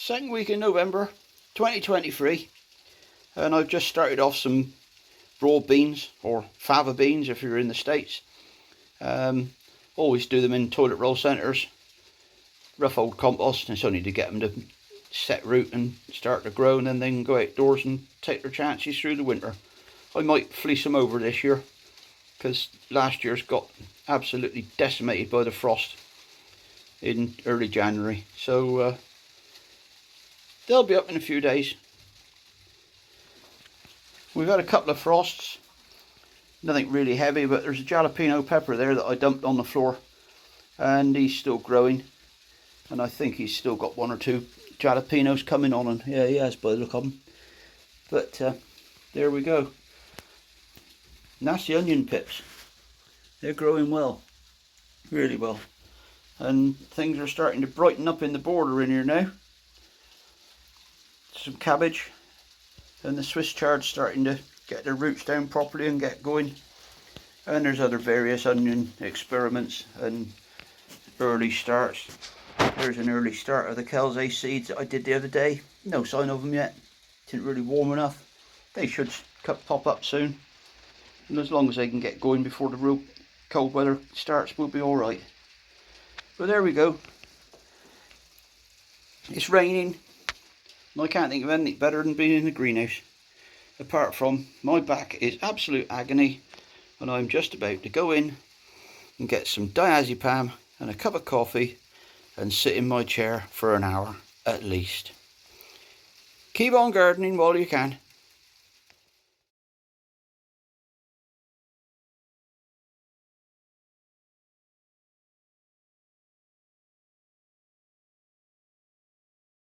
Second week in November 2023, and I've just started off some broad beans, or fava beans if you're in the States. Always do them in toilet roll centres, rough old compost, and it's only to get them to set root and start to grow, and then they can go outdoors and take their chances through the winter. I might fleece them over this year because last year's got absolutely decimated by the frost in early January, so they'll be up in a few days. We've had a couple of frosts, nothing really heavy, but there's a jalapeno pepper there that I dumped on the floor, and he's still growing, and I think he's still got one or two jalapenos coming on, and yeah, he has by the look of them. But there we go. And that's the onion pips. They're growing well, really well, and things are starting to brighten up in the border in here now. Some cabbage, and the Swiss chard's starting to get their roots down properly and get going. And there's other various onion experiments and early starts. There's an early start of the Kelze seeds that I did the other day. No sign of them yet. Didn't really warm enough. They should pop up soon. And as long as they can get going before the real cold weather starts, we'll be alright. But there we go. It's raining. And I can't think of anything better than being in the greenhouse. Apart from my back is absolute agony, and I'm just about to go in and get some diazepam and a cup of coffee and sit in my chair for an hour at least. Keep on gardening while you can.